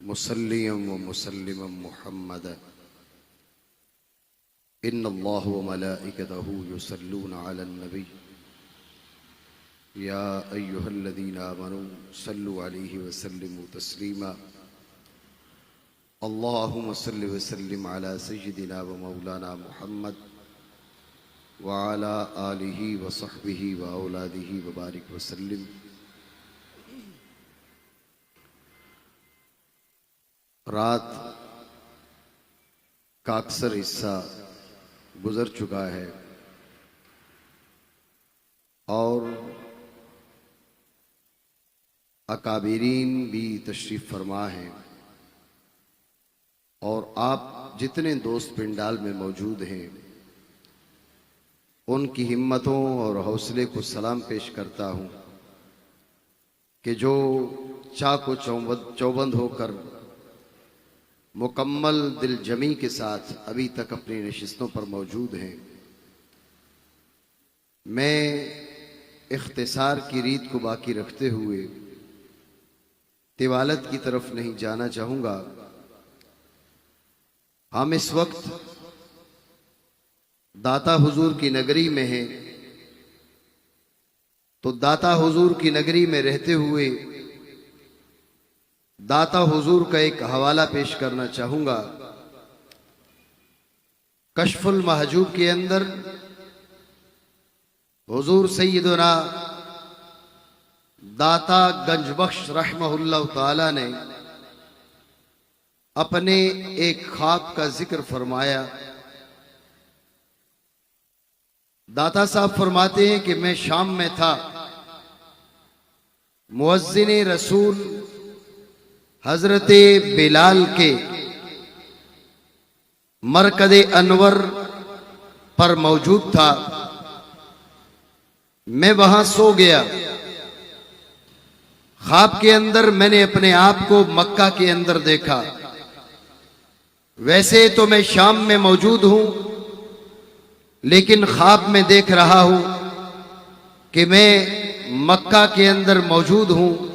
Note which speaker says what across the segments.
Speaker 1: مصليا ومسلما محمدا إن الله وملائكته يصلون على النبي يا أيها الذين آمنوا صلوا عليه وسلموا تسليما اللهم صل وسلم على سيدنا ومولانا محمد وعلى آله وصحبه وأولاده وبارك وسلم. رات کا اکثر حصہ گزر چکا ہے اور اکابرین بھی تشریف فرما ہیں اور آپ جتنے دوست پنڈال میں موجود ہیں ان کی ہمتوں اور حوصلے کو سلام پیش کرتا ہوں کہ جو چاق و چوبند ہو کر مکمل دل جمی کے ساتھ ابھی تک اپنی نشستوں پر موجود ہیں. میں اختصار کی ریت کو باقی رکھتے ہوئے طوالت کی طرف نہیں جانا چاہوں گا. ہم اس وقت داتا حضور کی نگری میں ہیں تو داتا حضور کی نگری میں رہتے ہوئے داتا حضور کا ایک حوالہ پیش کرنا چاہوں گا. کشف المحجوب کے اندر حضور سیدنا داتا گنج بخش رحمہ اللہ تعالی نے اپنے ایک خواب کا ذکر فرمایا. داتا صاحب فرماتے ہیں کہ میں شام میں تھا. مؤذن رسول حضرت بلال کے مرکز انور پر موجود تھا. میں وہاں سو گیا. خواب کے اندر میں نے اپنے آپ کو مکہ کے اندر دیکھا. ویسے تو میں شام میں موجود ہوں لیکن خواب میں دیکھ رہا ہوں کہ میں مکہ کے اندر موجود ہوں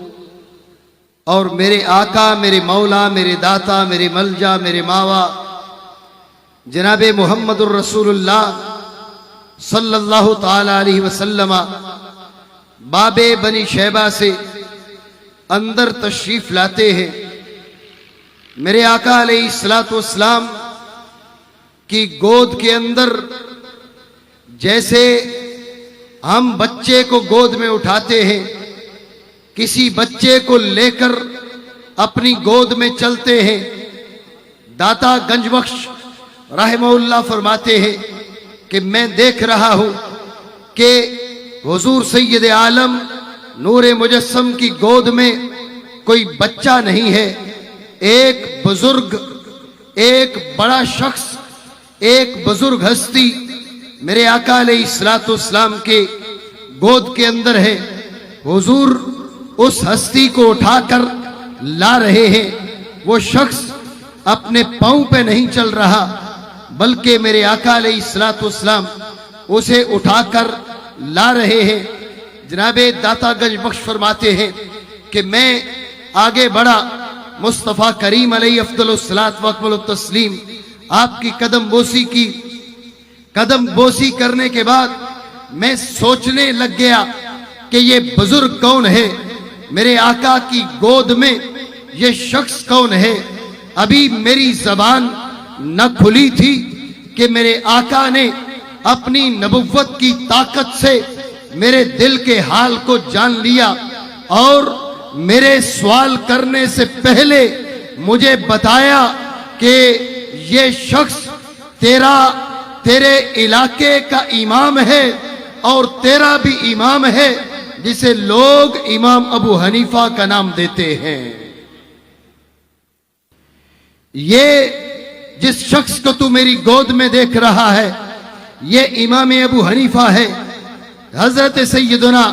Speaker 1: اور میرے آقا، میرے مولا، میرے داتا، میرے ملجا، میرے ماوا جناب محمد الرسول اللہ صلی اللہ تعالی علیہ وسلم باب بنی شیبہ سے اندر تشریف لاتے ہیں. میرے آقا علیہ الصلوۃ والسلام کی گود کے اندر جیسے ہم بچے کو گود میں اٹھاتے ہیں، کسی بچے کو لے کر اپنی گود میں چلتے ہیں، داتا گنج بخش رحمہ اللہ فرماتے ہیں کہ میں دیکھ رہا ہوں کہ حضور سید عالم نور مجسم کی گود میں کوئی بچہ نہیں ہے. ایک بزرگ، ایک بڑا شخص، ایک بزرگ ہستی میرے آقا علیہ الصلوۃ والسلام کے گود کے اندر ہے. حضور اس ہستی کو اٹھا کر لا رہے ہیں. وہ شخص اپنے پاؤں پہ نہیں چل رہا بلکہ میرے آقا علیہ الصلوۃ والسلام اسے اٹھا کر لا رہے ہیں. جناب داتا گنج بخش فرماتے ہیں کہ میں آگے بڑھا. مصطفیٰ کریم علیہ افضل الصلاۃ و اکمل التسلیم آپ کی قدم بوسی کرنے کے بعد میں سوچنے لگ گیا کہ یہ بزرگ کون ہے، میرے آقا کی گود میں یہ شخص کون ہے. ابھی میری زبان نہ کھلی تھی کہ میرے آقا نے اپنی نبوت کی طاقت سے میرے دل کے حال کو جان لیا اور میرے سوال کرنے سے پہلے مجھے بتایا کہ یہ شخص تیرے علاقے کا امام ہے اور تیرا بھی امام ہے جسے لوگ امام ابو حنیفہ کا نام دیتے ہیں. یہ جس شخص کو تو میری گود میں دیکھ رہا ہے یہ امام ابو حنیفہ ہے. حضرت سیدنا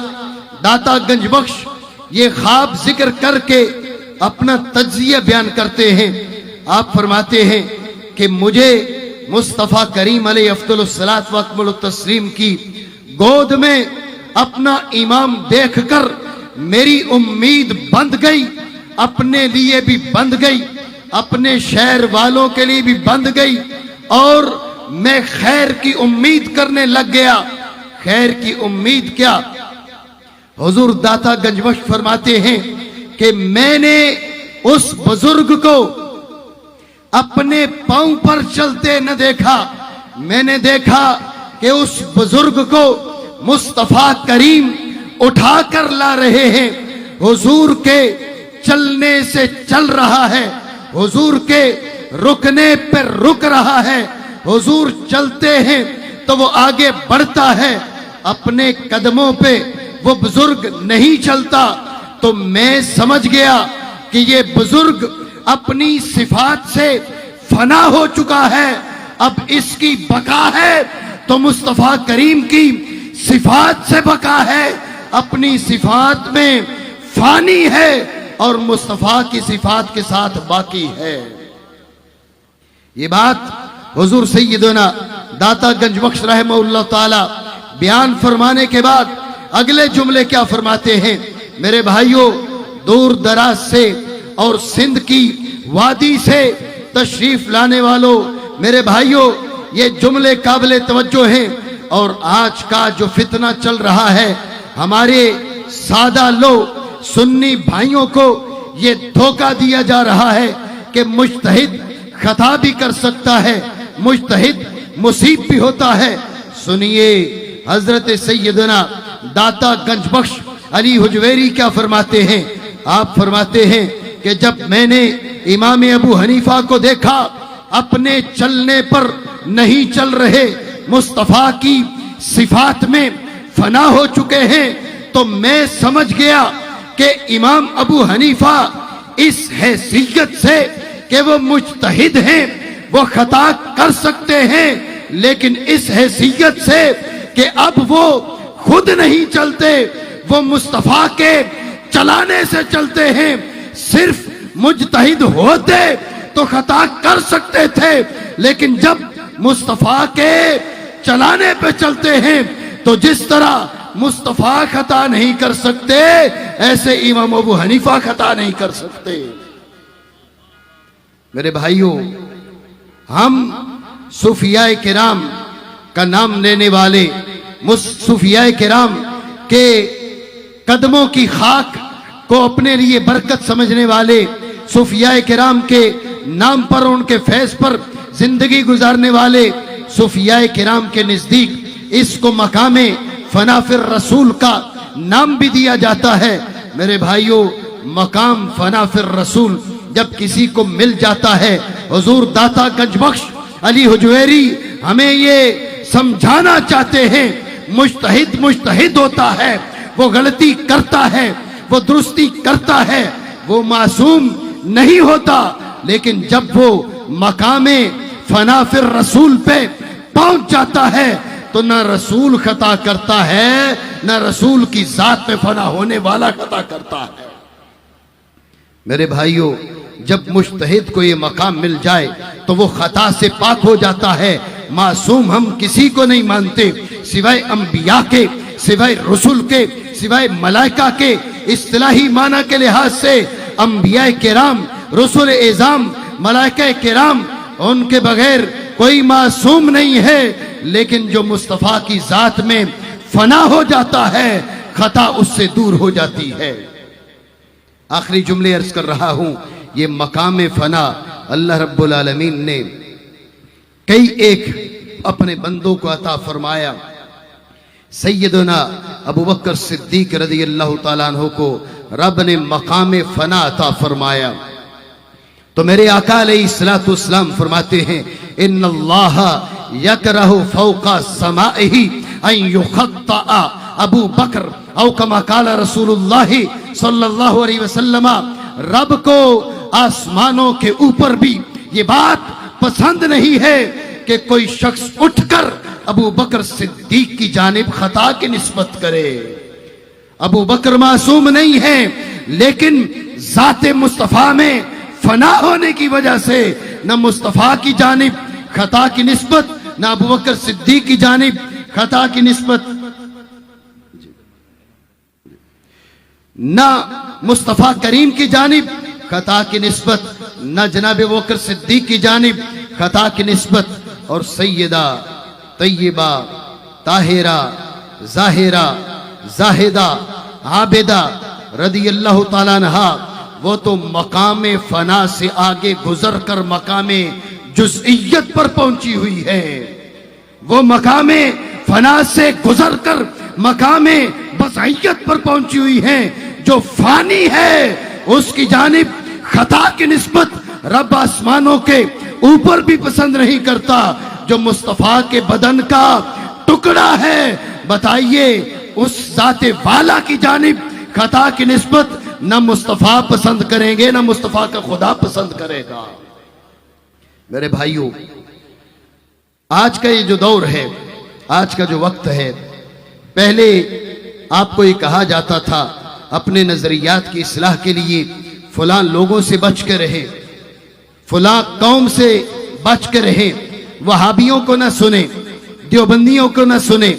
Speaker 1: داتا گنج بخش یہ خواب ذکر کر کے اپنا تجزیہ بیان کرتے ہیں. آپ فرماتے ہیں کہ مجھے مصطفیٰ کریم علیہ افضل الصلاۃ و اکمل التسلیم کی گود میں اپنا امام دیکھ کر میری امید بندھ گئی अपने लिए भी बंध गई, अपने शहर वालों के लिए भी बंध गई और मैं खैर की उम्मीद करने लग गया। खैर की उम्मीद क्या? हुजूर दाता गंजबख्श फरमाते हैं कि मैंने उस बुजुर्ग को अपने पांव पर चलते न देखा, मैंने देखा कि उस बुजुर्ग को मुस्तफा करीम उठाकर ला रहे हैं। हुजूर के चलने से चल रहा है, हुजूर के रुकने पर रुक रहा है। हुजूर चलते हैं तो वो आगे बढ़ता है, अपने कदमों पे वो बुजुर्ग नहीं चलता। तो मैं समझ गया कि ये बुजुर्ग अपनी सिफात से फना हो चुका है, अब इसकी बका है तो मुस्तफा करीम की सिफात से बका है। अपनी सिफात में फानी है और मुस्तफा की सिफात के साथ बाकी है। ये बात हुजूर सैयदना दाता गंजबख्श रहमहुल्लाह ताला बयान फरमाने के बाद अगले जुमले क्या फरमाते हैं? मेरे भाइयों, दूर दराज से और सिंध की वादी से तशरीफ लाने वालों, मेरे भाइयों, ये जुमले काबिले तवज्जो हैं। और आज का जो फितना चल रहा है, हमारे सादा लोग सुन्नी भाइयों को ये धोखा दिया जा रहा है कि मुज्तहिद खता भी कर सकता है, मुज्तहिद मुसीब भी होता है। सुनिए हजरत सैयदना दाता गंजबख्श अली हुजवेरी क्या फरमाते हैं? आप फरमाते हैं कि जब मैंने इमाम अबू हनीफा को देखा अपने चलने पर नहीं चल रहे, मुस्तफा की सिफात में फना हो चुके हैं, तो मैं समझ गया कि इमाम अबू हनीफा इस हैसियत से कि वो मुज्तहिद हैं, वो खता कर सकते हैं, लेकिन इस हैसियत से कि अब वो खुद नहीं चलते, वो मुस्तफा के चलाने से चलते हैं। सिर्फ मुज्तहिद होते तो खता कर सकते थे, लेकिन जब मुस्तफा के चलाने पे चलते हैं तो जिस तरह मुस्तफा खता नहीं कर सकते, ऐसे इमाम अबू हनीफा खता नहीं कर सकते। मेरे भाइयों, हम सूफियाए किराम का नाम लेने वाले, सूफियाए किराम के कदमों की खाक को अपने लिए बरकत समझने वाले, सूफियाए किराम के नाम पर, उनके फैज पर जिंदगी गुजारने वाले सूफियाए किराम के नजदीक इसको मकामे फना फिर रसूल का नाम भी दिया जाता है। मेरे भाइयों, मकाम फना फिर रसूल जब किसी को मिल जाता है, हुजूर दाता गंजबख्श अली हुजवेरी हमें ये समझाना चाहते हैं, मुज्तहिद मुज्तहिद होता है, वो गलती करता है, वो दुरुस्ती करता है, वो मासूम नहीं होता, लेकिन जब वो मकामे फना फिर रसूल पे पहुंच जाता है तो न रसूल खता करता है, न रसूल की जात में फना होने वाला खता करता है। मेरे भाइयों, जब मुज्तहिद को ये मकाम मिल जाए तो वो खता से पाक हो जाता है। मासूम हम किसी को नहीं मानते सिवाय अंबिया के, सिवाय रसूल के, सिवाय मलाइका के। इस्तिलाही माना के लिहाज से अंबिया किराम, रसूल एजाम, मलाइका किराम, उनके बगैर कोई मासूम नहीं है, लेकिन जो मुस्तफा की जात में फना हो जाता है, खता उससे दूर हो जाती है। आखिरी जुमले अर्ज कर रहा हूं, ये मकाम फना अल्लाह रब्बुल आलमीन ने कई एक अपने बंदों को अता फरमाया। सैयदना अबू बकर सिद्दीक रज़ी अल्लाह तआला अन्हु को रब ने मकाम फना अता फरमाया। तो मेरे आका अलैहिस्सलातु वस्सलाम फरमाते हैं, इन्नल्लाह यकरहु फौका समाइही अन युखत्ता अबू बकर औ कमा काला रसूलुल्लाह सल्लल्लाहु अलैहि वसल्लम। रब को आसमानों के ऊपर भी ये बात पसंद नहीं है कि कोई शख्स उठकर अबू बकर सिद्दीक की जानिब खता की निस्बत करे। अबू बकर मासूम नहीं है, लेकिन जाते मुस्तफा में फना होने की वजह से न मुस्तफा की जानिब खता की निस्बत, न अबू बकर सिद्दीक की जानिब खता की निस्बत, न मुस्तफा करीम की जानिब खता की निस्बत, न जनाब बकर सिद्दीक की जानिब खता की निस्बत, और सैयदा तय्यबा ताहिरा जाहिरा जाहिदा आबिदा रदियल्लाहु ताला अन्हा, वो तो मकामे फना से आगे गुजर कर मकामे जुज़इयत पर पहुंची हुई है। वो मकामे फना से गुजर कर मकामे बज़इयत पर पहुंची हुई है। जो फानी है उसकी जानिब खता की निस्बत रब आसमानों के ऊपर भी पसंद नहीं करता। जो मुस्तफा के बदन का टुकड़ा है, बताइए उस जाते वाला की जानिब खता की निस्बत न मुस्तफा पसंद करेंगे, न मुस्तफा का खुदा पसंद करेगा। मेरे भाइयों, आज का ये जो दौर है, आज का जो वक्त है, पहले आपको ये कहा जाता था अपने नजरियात की इस्लाह के लिए फलां लोगों से बच के रहे, फलां कौम से बच के रहे, वहाबियों को ना सुने, देवबंदियों को ना सुने,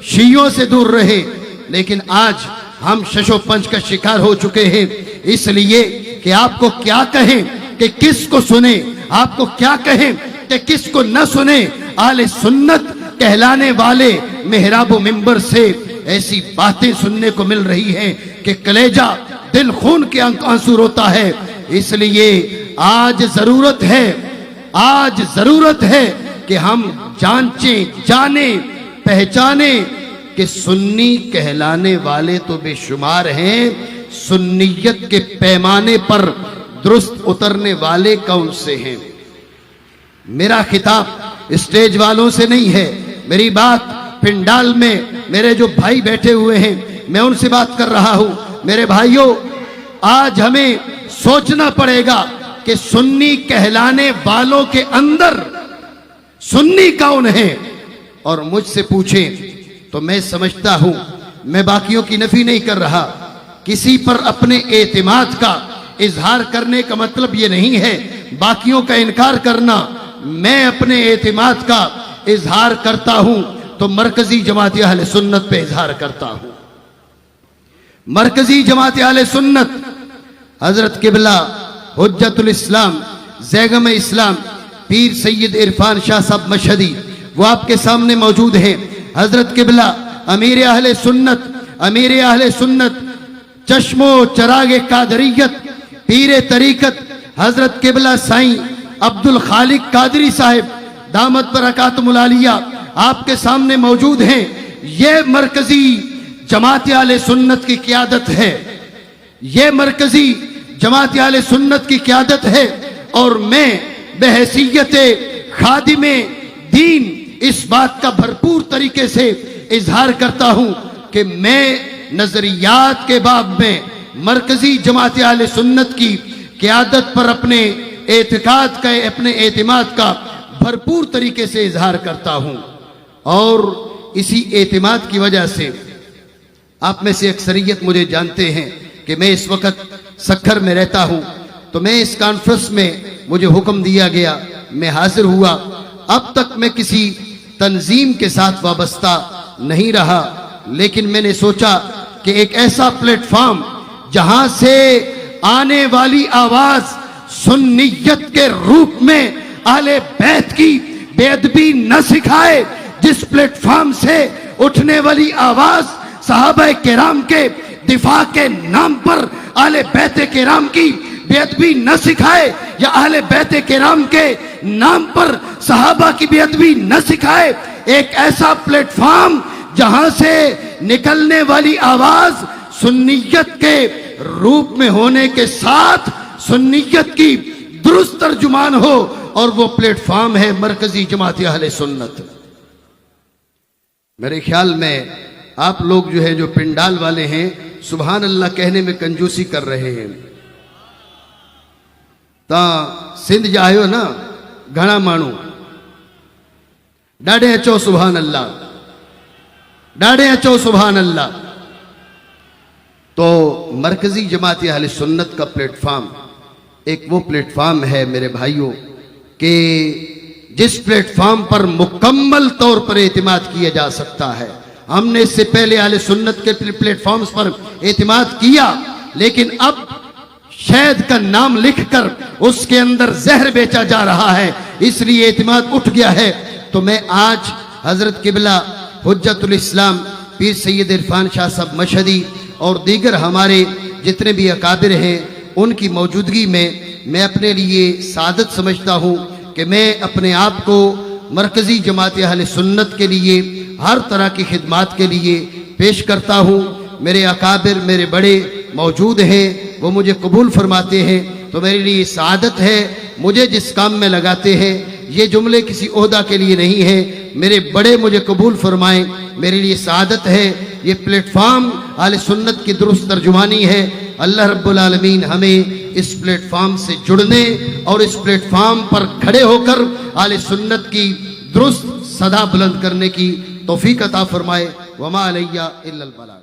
Speaker 1: शियों से दूर रहे। लेकिन आज हम शशोपंच का शिकार हो चुके हैं, इसलिए कि आपको क्या कहें कि किसको सुने, आपको क्या कहें कि किसको न सुने। आले सुन्नत कहलाने वाले मेहराब मिंबर से ऐसी बातें सुनने को मिल रही हैं कि कलेजा दिल खून के आंसू रोता है। इसलिए आज जरूरत है कि हम जांचें, जाने, पहचाने कि सुन्नी कहलाने वाले तो बेशुमार हैं, सुन्नियत के पैमाने पर दुरुस्त उतरने वाले कौन से हैं। मेरा खिताब स्टेज वालों से नहीं है, मेरी बात पिंडाल में मेरे जो भाई बैठे हुए हैं, मैं उनसे बात कर रहा हूं। मेरे भाइयों, आज हमें सोचना पड़ेगा कि सुन्नी कहलाने वालों के अंदर सुन्नी कौन है। और मुझसे पूछें तो मैं समझता हूं, मैं बाकियों की नफी नहीं कर रहा, किसी पर अपने एतिमाद का इजहार करने का मतलब ये नहीं है बाकियों का इनकार करना। मैं अपने एतिमाद का इजहार करता हूं तो मरकजी जमात अहले सुन्नत पे इजहार करता हूं। मरकजी जमात अहले सुन्नत हजरत किबला हुज्जतुल इस्लाम ज़ैगम इस्लाम पीर सैयद इरफान शाह साहब मशहदी, वो आपके सामने मौजूद हैं। हजरत किबला अमीर अहले सुन्नत चश्मो चरागे कादरियत पीर तरीकत हजरत किबला साईं अब्दुल खालिक कादरी साहिब दामत बरकातुहुल आलिया आपके सामने मौजूद हैं। ये मरकजी जमात अहले सुन्नत की क़यादत है, ये मरकजी जमात अहले सुन्नत की क़यादत है। और मैं बहैसियत खादिमे दीन इस बात का भरपूर तरीके से इजहार करता हूं कि मैं नजरियात के बाब में मरकजी जमात अहले सुन्नत की क़यादत पर अपने एतिकाद का, अपने एतिमाद का भरपूर तरीके से इजहार करता हूं। और इसी एतिमाद की वजह से आप में से अक्सरियत मुझे जानते हैं कि मैं इस वक्त सक्खर में रहता हूं, तो मैं इस कॉन्फ्रेंस में मुझे हुक्म दिया गया, मैं हाजिर हुआ। अब तक मैं किसी तंजीम के साथ वाबस्ता नहीं रहा, लेकिन मैंने सोचा कि एक ऐसा प्लेटफॉर्म जहां से आने वाली आवाज सुन्नियत के रूप में आले बैत की बेअदबी न सिखाए, जिस प्लेटफॉर्म से उठने वाली आवाज सहाबा किराम के दिफा के नाम पर आले बैत किराम की बेअदबी न सिखाए, या अहले बैत किराम के नाम पर सहाबा की बेअदबी न सिखाए। एक ऐसा प्लेटफॉर्म जहां से निकलने वाली आवाज सुन्नियत के रूप में होने के साथ सुन्नियत की दुरुस्त तर्जुमान हो, और वो प्लेटफॉर्म है मरकजी जमात अहले सुन्नत। मेरे ख्याल में आप लोग जो है, जो पिंडाल वाले हैं, सुभान अल्लाह कहने में कंजूसी कर रहे हैं। ता सिंध जायो ना घना मानू डाढ़े अचो सुभान अल्लाह, डाढ़े अचो सुभान अल्लाह। तो मरकजी जमात अहले सुन्नत का प्लेटफॉर्म एक वो प्लेटफॉर्म है मेरे भाइयों कि जिस प्लेटफॉर्म पर मुकम्मल तौर पर एतिमाद किया जा सकता है। हमने इससे पहले अहले सुन्नत के प्लेटफॉर्म्स पर एतिमाद किया, लेकिन अब شہد کا نام لکھ کر اس کے اندر زہر بیچا جا رہا ہے، اس لیے اعتماد اٹھ گیا ہے۔ تو میں آج حضرت قبلہ حجت الاسلام پیر سید عرفان شاہ صاحب مشہدی اور دیگر ہمارے جتنے بھی اکابر ہیں ان کی موجودگی میں اپنے لیے سعادت سمجھتا ہوں کہ میں اپنے آپ کو مرکزی جماعت اہل سنت کے لیے ہر طرح کی خدمات کے لیے پیش کرتا ہوں۔ میرے اکابر میرے بڑے موجود ہیں، وہ مجھے قبول فرماتے ہیں، تو میرے لیے سعادت ہے۔ مجھے جس کام میں لگاتے ہیں یہ جملے کسی عہدہ کے لیے نہیں ہیں، میرے بڑے مجھے قبول فرمائیں، میرے لیے سعادت ہے۔ یہ پلیٹ فارم اہل سنت کی درست ترجمانی ہے۔ اللہ رب العالمین ہمیں اس پلیٹ فارم سے جڑنے اور اس پلیٹ فارم پر کھڑے ہو کر اہل سنت کی درست صدا بلند کرنے کی توفیق عطا فرمائے۔ وما علیہ الا البلاغ۔